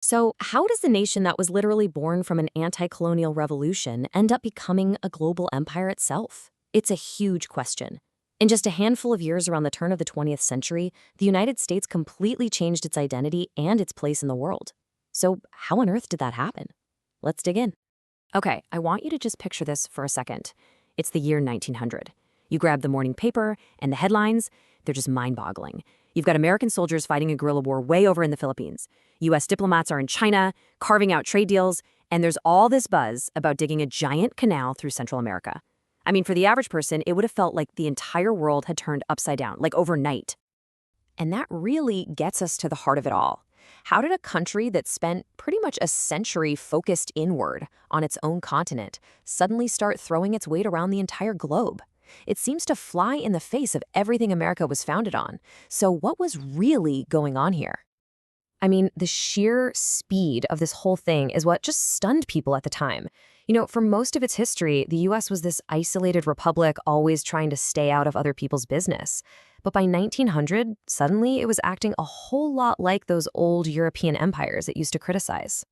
So, how does the nation that was literally born from an anti colonial revolution end up becoming a global empire itself? It's a huge question. In just a handful of years around the turn of the 20th century, the United States completely changed its identity and its place in the world. So, how on earth did that happen? Let's dig in. Okay, I want you to just picture this for a second. It's the year 1900. You grab the morning paper, and the headlines, they're just mind boggling. You've got American soldiers fighting a guerrilla war way over in the Philippines. US diplomats are in China, carving out trade deals, and there's all this buzz about digging a giant canal through Central America. I mean, for the average person, it would have felt like the entire world had turned upside down, like overnight. And that really gets us to the heart of it all. How did a country that spent pretty much a century focused inward on its own continent suddenly start throwing its weight around the entire globe? It seems to fly in the face of everything America was founded on. So what was really going on here? I mean, the sheer speed of this whole thing is what just stunned people at the time. For most of its history, the US was this isolated republic always trying to stay out of other people's business. But by 1900, suddenly it was acting a whole lot like those old European empires it used to criticize.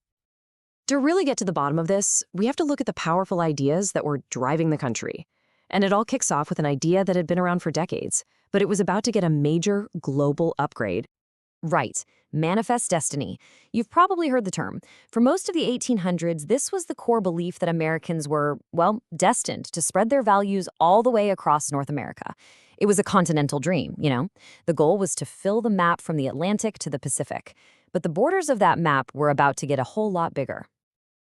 To really get to the bottom of this, we have to look at the powerful ideas that were driving the country. And it all kicks off with an idea that had been around for decades, but it was about to get a major global upgrade. Right, manifest destiny. You've probably heard the term. For most of the 1800s, this was the core belief that Americans were, well, destined to spread their values all the way across North America. It was a continental dream. The goal was to fill the map from the Atlantic to the Pacific. But the borders of that map were about to get a whole lot bigger.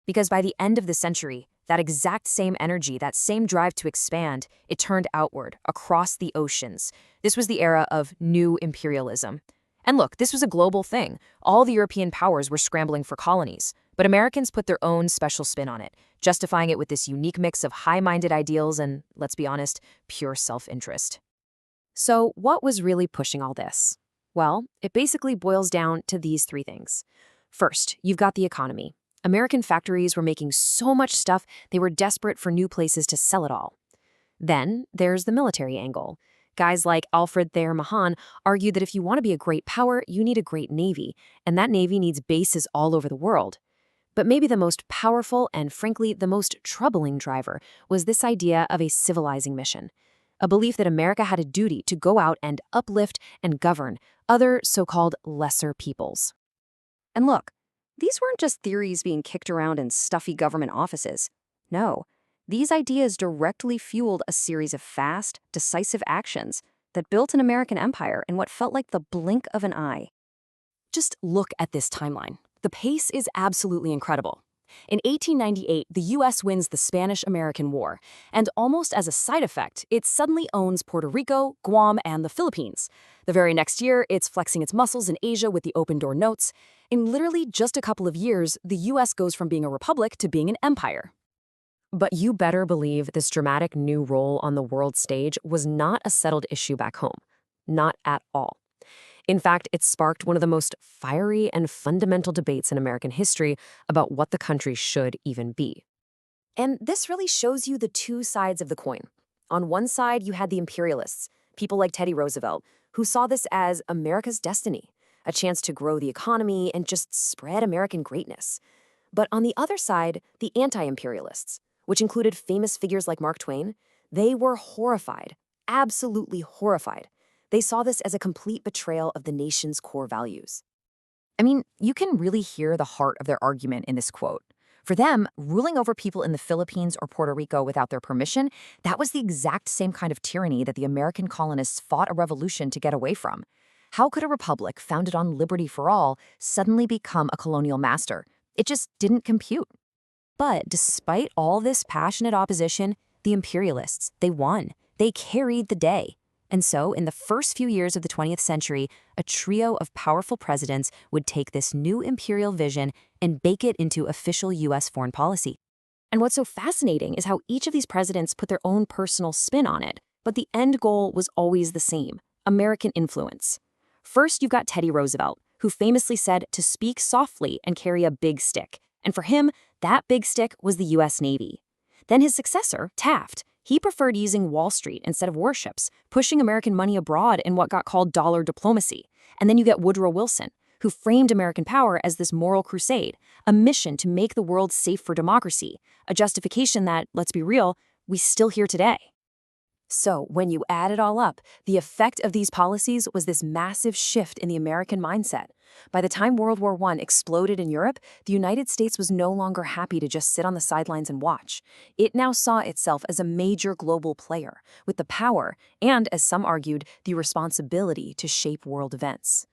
Because by the end of the century, that exact same energy, that same drive to expand, it turned outward, across the oceans. This was the era of new imperialism. And look, this was a global thing. All the European powers were scrambling for colonies. But Americans put their own special spin on it, justifying it with this unique mix of high-minded ideals and, let's be honest, pure self-interest. So what was really pushing all this? Well, it basically boils down to these three things. First, you've got the economy. American factories were making so much stuff, they were desperate for new places to sell it all. Then there's the military angle. Guys like Alfred Thayer Mahan argued that if you want to be a great power, you need a great navy, and that navy needs bases all over the world. But maybe the most powerful and, frankly, the most troubling driver was this idea of a civilizing mission, a belief that America had a duty to go out and uplift and govern other so-called lesser peoples. And look, these weren't just theories being kicked around in stuffy government offices. No. These ideas directly fueled a series of fast, decisive actions that built an American empire in what felt like the blink of an eye. Just look at this timeline. The pace is absolutely incredible. In 1898, the U.S. wins the Spanish-American War, and almost as a side effect, it suddenly owns Puerto Rico, Guam, and the Philippines. The very next year, it's flexing its muscles in Asia with the open door notes. In literally just a couple of years, the U.S. goes from being a republic to being an empire. But you better believe this dramatic new role on the world stage was not a settled issue back home. Not at all. In fact, it sparked one of the most fiery and fundamental debates in American history about what the country should even be. And this really shows you the two sides of the coin. On one side, you had the imperialists, people like Teddy Roosevelt, who saw this as America's destiny, a chance to grow the economy and just spread American greatness. But on the other side, the anti-imperialists, which included famous figures like Mark Twain, they were horrified, absolutely horrified. They saw this as a complete betrayal of the nation's core values. I mean, you can really hear the heart of their argument in this quote. For them, ruling over people in the Philippines or Puerto Rico without their permission, that was the exact same kind of tyranny that the American colonists fought a revolution to get away from. How could a republic founded on liberty for all suddenly become a colonial master? It just didn't compute. But despite all this passionate opposition, the imperialists, they won. They carried the day. And so, in the first few years of the 20th century, a trio of powerful presidents would take this new imperial vision and bake it into official U.S. foreign policy. And what's so fascinating is how each of these presidents put their own personal spin on it, but the end goal was always the same: American influence. First, you've got Teddy Roosevelt, who famously said to speak softly and carry a big stick. And for him, that big stick was the U.S. Navy. Then his successor, Taft, he preferred using Wall Street instead of warships, pushing American money abroad in what got called dollar diplomacy. And then you get Woodrow Wilson, who framed American power as this moral crusade, a mission to make the world safe for democracy, a justification that, let's be real, we still hear today. So, when you add it all up, the effect of these policies was this massive shift in the American mindset. By the time World War I exploded in Europe, the United States was no longer happy to just sit on the sidelines and watch. It now saw itself as a major global player, with the power and, as some argued, the responsibility to shape world events.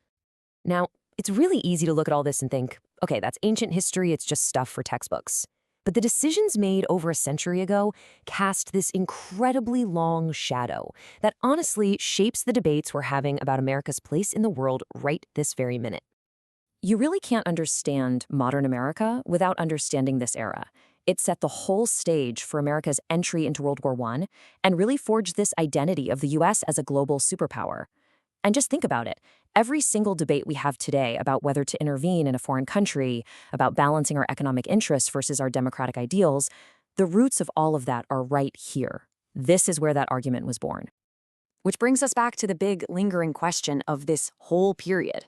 Now, it's really easy to look at all this and think, okay, that's ancient history, it's just stuff for textbooks. But the decisions made over a century ago cast this incredibly long shadow that honestly shapes the debates we're having about America's place in the world right this very minute. You really can't understand modern America without understanding this era. It set the whole stage for America's entry into World War I and really forged this identity of the US as a global superpower. And just think about it. Every single debate we have today about whether to intervene in a foreign country, about balancing our economic interests versus our democratic ideals, the roots of all of that are right here. This is where that argument was born. Which brings us back to the big lingering question of this whole period.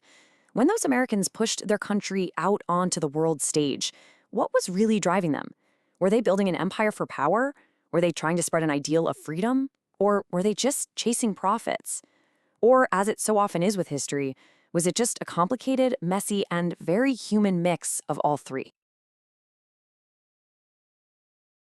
When those Americans pushed their country out onto the world stage, what was really driving them? Were they building an empire for power? Were they trying to spread an ideal of freedom? Or were they just chasing profits? Or, as it so often is with history, was it just a complicated, messy, and very human mix of all three?